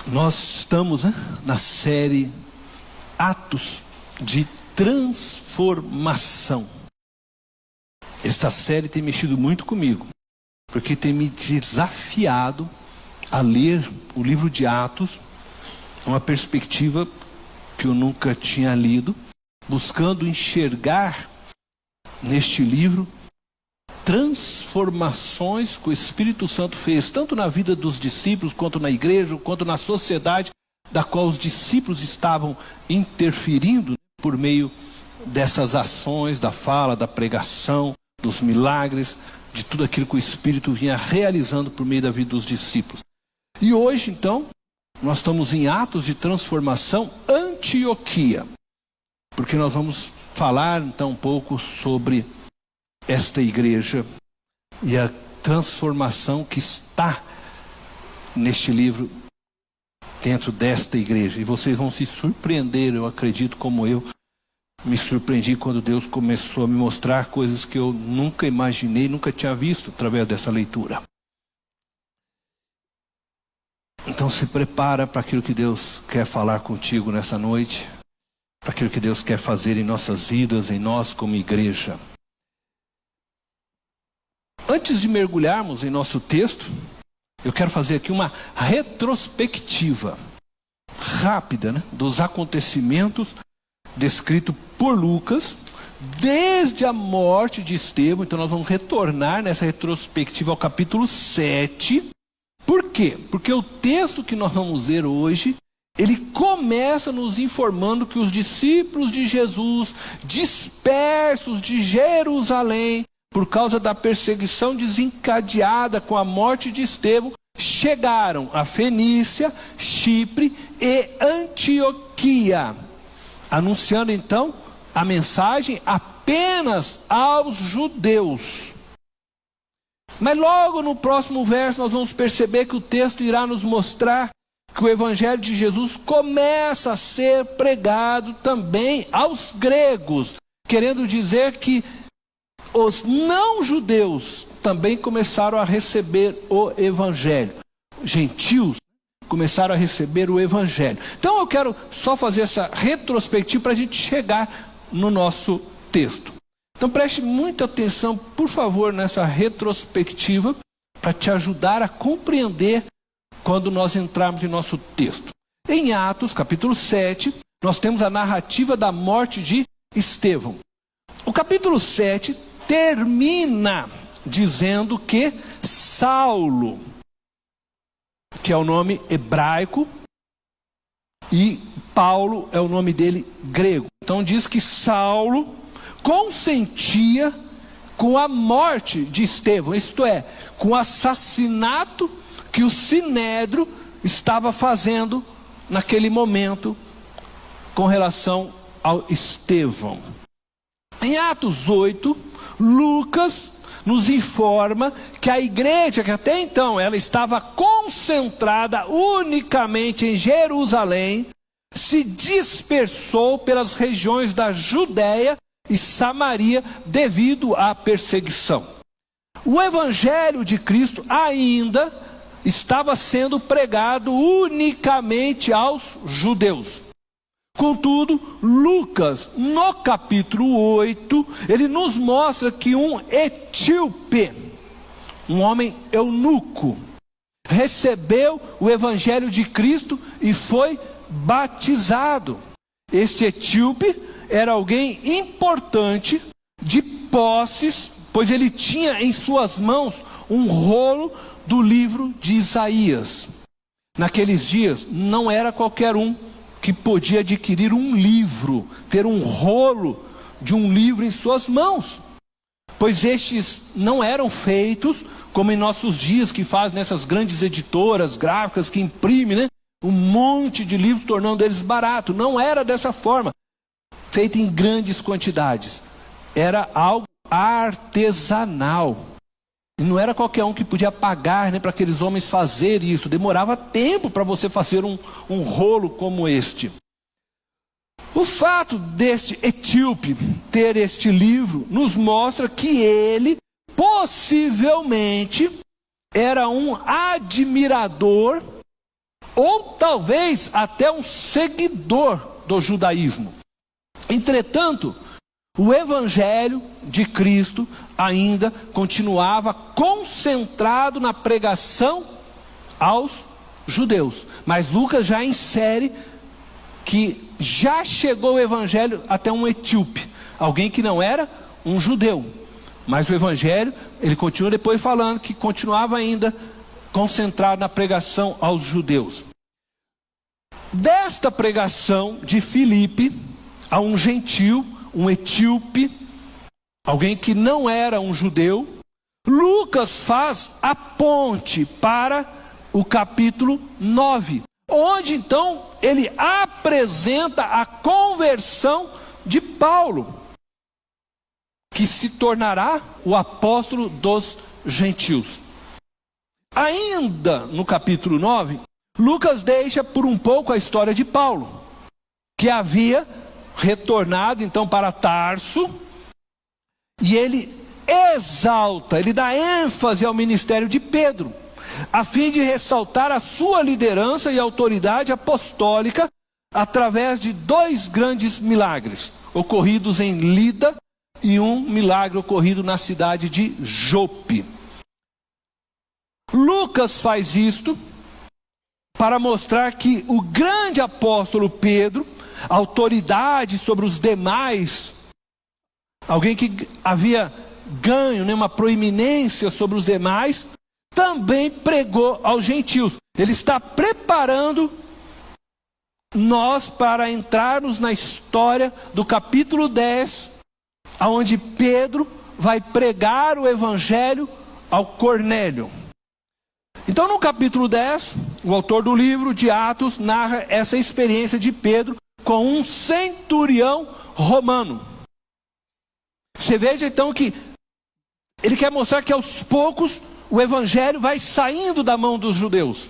Nós estamos na série Atos de Transformação. Esta série tem mexido muito comigo, porque tem me desafiado a ler o livro de Atos, uma perspectiva que eu nunca tinha lido, buscando enxergar neste livro transformações que o Espírito Santo fez, tanto na vida dos discípulos, quanto na igreja, quanto na sociedade, da qual os discípulos estavam interferindo por meio dessas ações, da fala, da pregação, dos milagres, de tudo aquilo que o Espírito vinha realizando por meio da vida dos discípulos. E hoje, então, nós estamos em Atos de Transformação, Antioquia, porque nós vamos falar, então, um pouco sobre esta igreja e a transformação que está neste livro dentro desta igreja. E vocês vão se surpreender, eu acredito, como eu me surpreendi quando Deus começou a me mostrar coisas que eu nunca imaginei, nunca tinha visto através dessa leitura. Então se prepara para aquilo que Deus quer falar contigo nessa noite, para aquilo que Deus quer fazer em nossas vidas, em nós como igreja. Antes de mergulharmos em nosso texto, eu quero fazer aqui uma retrospectiva rápida, dos acontecimentos descritos por Lucas, desde a morte de Estevão. Então nós vamos retornar nessa retrospectiva ao capítulo 7. Por quê? Porque o texto que nós vamos ler hoje, ele começa nos informando que os discípulos de Jesus, dispersos de Jerusalém, por causa da perseguição desencadeada com a morte de Estevão, chegaram a Fenícia, Chipre e Antioquia, anunciando então a mensagem apenas aos judeus. Mas logo no próximo verso nós vamos perceber que o texto irá nos mostrar que o evangelho de Jesus começa a ser pregado também aos gregos, querendo dizer que os não-judeus também começaram a receber o evangelho. Gentios começaram a receber o evangelho. Então eu quero só fazer essa retrospectiva para a gente chegar no nosso texto. Então preste muita atenção, por favor, nessa retrospectiva, para te ajudar a compreender quando nós entrarmos em nosso texto. Em Atos, capítulo 7, nós temos a narrativa da morte de Estevão. O capítulo 7 termina dizendo que Saulo, que é o nome hebraico, e Paulo é o nome dele grego. Então diz que Saulo consentia com a morte de Estevão, isto é, com o assassinato que o Sinédrio estava fazendo naquele momento com relação ao Estevão. Em Atos 8, Lucas nos informa que a igreja, que até então ela estava concentrada unicamente em Jerusalém, se dispersou pelas regiões da Judéia e Samaria devido à perseguição. O evangelho de Cristo ainda estava sendo pregado unicamente aos judeus. Contudo, Lucas, no capítulo 8, ele nos mostra que um etíope, um homem eunuco, recebeu o evangelho de Cristo e foi batizado. Este etíope era alguém importante, de posses, pois ele tinha em suas mãos um rolo do livro de Isaías. Naqueles dias, não era qualquer um que podia adquirir um livro, ter um rolo de um livro em suas mãos, pois estes não eram feitos como em nossos dias, que fazem nessas grandes editoras gráficas que imprimem, um monte de livros, tornando eles baratos. Não era dessa forma, feito em grandes quantidades. Era algo artesanal. E não era qualquer um que podia pagar para aqueles homens fazerem isso. Demorava tempo para você fazer um rolo como este. O fato deste etíope ter este livro nos mostra que ele possivelmente era um admirador ou talvez até um seguidor do judaísmo. Entretanto, o evangelho de Cristo ainda continuava concentrado na pregação aos judeus. Mas Lucas já insere que já chegou o evangelho até um etíope, alguém que não era um judeu. Mas o evangelho, ele continua depois falando que continuava ainda concentrado na pregação aos judeus. Desta pregação de Filipe a um gentil, um etíope, alguém que não era um judeu, Lucas faz a ponte para o capítulo 9, onde então ele apresenta a conversão de Paulo, que se tornará o apóstolo dos gentios. Ainda no capítulo 9, Lucas deixa por um pouco a história de Paulo, que havia retornado então para Tarso, e ele exalta, ele dá ênfase ao ministério de Pedro, a fim de ressaltar a sua liderança e autoridade apostólica através de 2 grandes milagres ocorridos em Lida e um milagre ocorrido na cidade de Jope. Lucas faz isto para mostrar que o grande apóstolo Pedro, autoridade sobre os demais, alguém que havia ganho uma proeminência sobre os demais, também pregou aos gentios. Ele está preparando nós para entrarmos na história do capítulo 10, onde Pedro vai pregar o evangelho ao Cornélio. Então no capítulo 10, o autor do livro de Atos narra essa experiência de Pedro com um centurião romano. Você veja então que ele quer mostrar que aos poucos o evangelho vai saindo da mão dos judeus.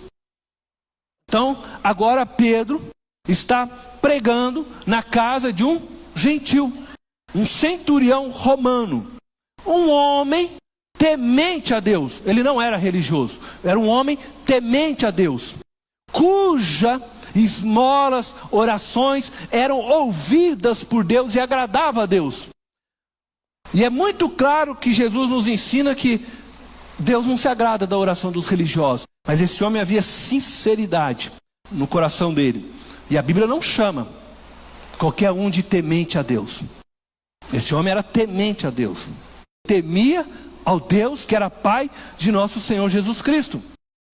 Então agora Pedro está pregando na casa de um gentil, um centurião romano, um homem temente a Deus. Ele não era religioso, era um homem temente a Deus, cuja esmolas, orações eram ouvidas por Deus e agradava a Deus. E é muito claro que Jesus nos ensina que Deus não se agrada da oração dos religiosos, mas esse homem havia sinceridade no coração dele, e a Bíblia não chama qualquer um de temente a Deus. Esse homem era temente a Deus, temia ao Deus que era Pai de nosso Senhor Jesus Cristo.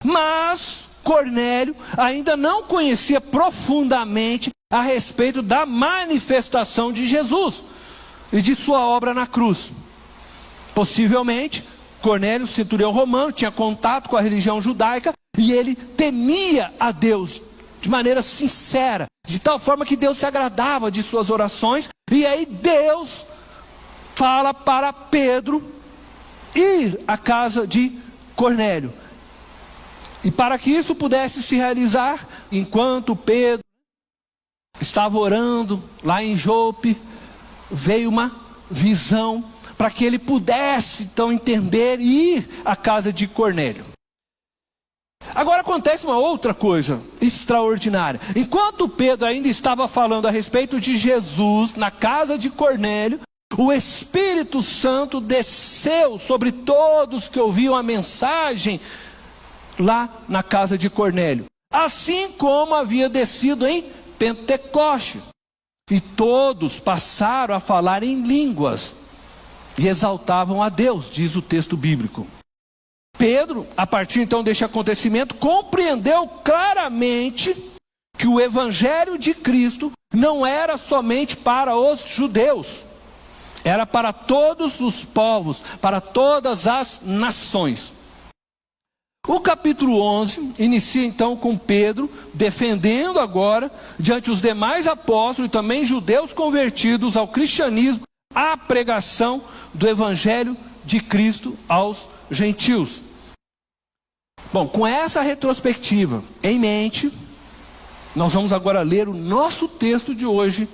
Mas Cornélio ainda não conhecia profundamente a respeito da manifestação de Jesus e de sua obra na cruz. Possivelmente, Cornélio, centurião romano, tinha contato com a religião judaica e ele temia a Deus de maneira sincera, de tal forma que Deus se agradava de suas orações. E aí Deus fala para Pedro ir à casa de Cornélio. E para que isso pudesse se realizar, enquanto Pedro estava orando lá em Jope, veio uma visão para que ele pudesse então entender e ir à casa de Cornélio. Agora acontece uma outra coisa extraordinária. Enquanto Pedro ainda estava falando a respeito de Jesus na casa de Cornélio, o Espírito Santo desceu sobre todos que ouviam a mensagem lá na casa de Cornélio, assim como havia descido em Pentecostes. E todos passaram a falar em línguas e exaltavam a Deus, diz o texto bíblico. Pedro, a partir então deste acontecimento, compreendeu claramente que o evangelho de Cristo não era somente para os judeus, era para todos os povos, para todas as nações. O capítulo 11 inicia então com Pedro defendendo agora, diante dos demais apóstolos e também judeus convertidos ao cristianismo, a pregação do evangelho de Cristo aos gentios. Bom, com essa retrospectiva em mente, nós vamos agora ler o nosso texto de hoje,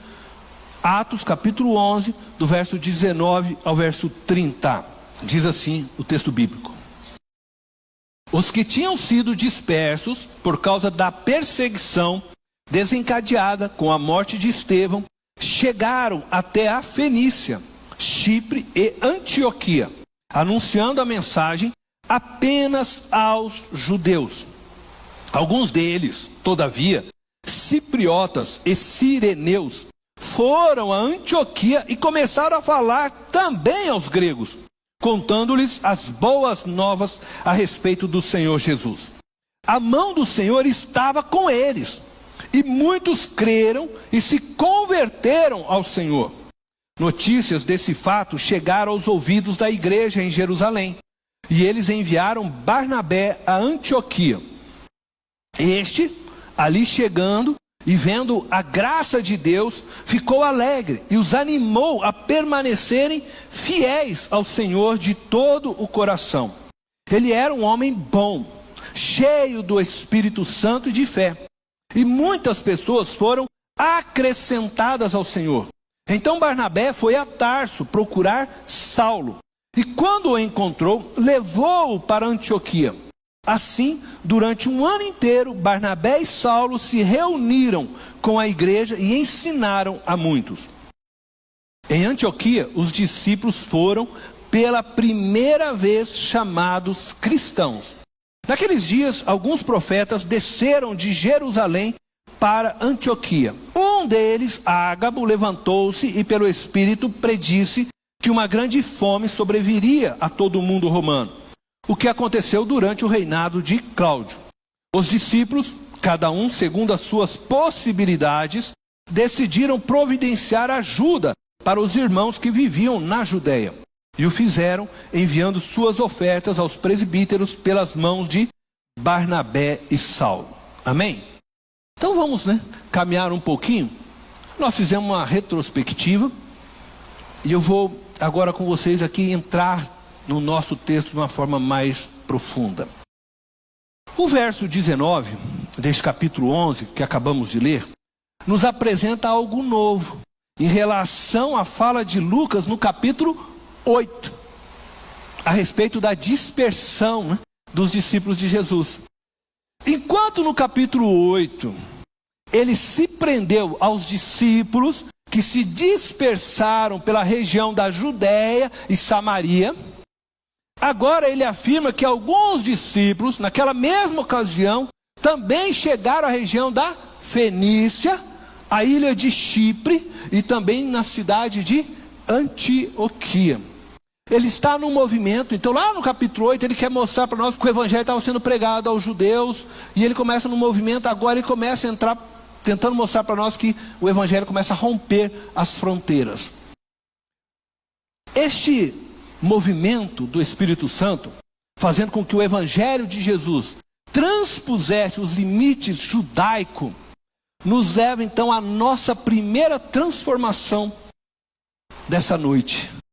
Atos capítulo 11, do verso 19 ao verso 30. Diz assim o texto bíblico: os que tinham sido dispersos por causa da perseguição desencadeada com a morte de Estevão, chegaram até a Fenícia, Chipre e Antioquia, anunciando a mensagem apenas aos judeus. Alguns deles, todavia, cipriotas e sireneus, foram a Antioquia e começaram a falar também aos gregos, contando-lhes as boas novas a respeito do Senhor Jesus. A mão do Senhor estava com eles, e muitos creram e se converteram ao Senhor. Notícias desse fato chegaram aos ouvidos da igreja em Jerusalém, e eles enviaram Barnabé a Antioquia. Este, ali chegando e vendo a graça de Deus, ficou alegre e os animou a permanecerem fiéis ao Senhor de todo o coração. Ele era um homem bom, cheio do Espírito Santo e de fé, e muitas pessoas foram acrescentadas ao Senhor. Então Barnabé foi a Tarso procurar Saulo, e quando o encontrou, levou-o para Antioquia. Assim, durante um ano inteiro, Barnabé e Saulo se reuniram com a igreja e ensinaram a muitos. Em Antioquia, os discípulos foram pela primeira vez chamados cristãos. Naqueles dias, alguns profetas desceram de Jerusalém para Antioquia. Um deles, Ágabo, levantou-se e pelo Espírito predisse que uma grande fome sobreviria a todo o mundo romano, o que aconteceu durante o reinado de Cláudio. Os discípulos, cada um segundo as suas possibilidades, decidiram providenciar ajuda para os irmãos que viviam na Judéia. E o fizeram enviando suas ofertas aos presbíteros pelas mãos de Barnabé e Saulo. Amém? Então vamos, caminhar um pouquinho. Nós fizemos uma retrospectiva e eu vou agora com vocês aqui entrar no nosso texto de uma forma mais profunda. O verso 19 deste capítulo 11 que acabamos de ler nos apresenta algo novo em relação à fala de Lucas no capítulo 8, a respeito da dispersão dos discípulos de Jesus. Enquanto no capítulo 8 ele se prendeu aos discípulos que se dispersaram pela região da Judéia e Samaria, agora ele afirma que alguns discípulos, naquela mesma ocasião, também chegaram à região da Fenícia, a ilha de Chipre e também na cidade de Antioquia. Ele está num movimento, então lá no capítulo 8 ele quer mostrar para nós que o evangelho estava sendo pregado aos judeus, e ele começa no movimento, agora ele começa a entrar, tentando mostrar para nós que o evangelho começa a romper as fronteiras. Este movimento do Espírito Santo, fazendo com que o evangelho de Jesus transpusesse os limites judaicos, nos leva então à nossa primeira transformação dessa noite.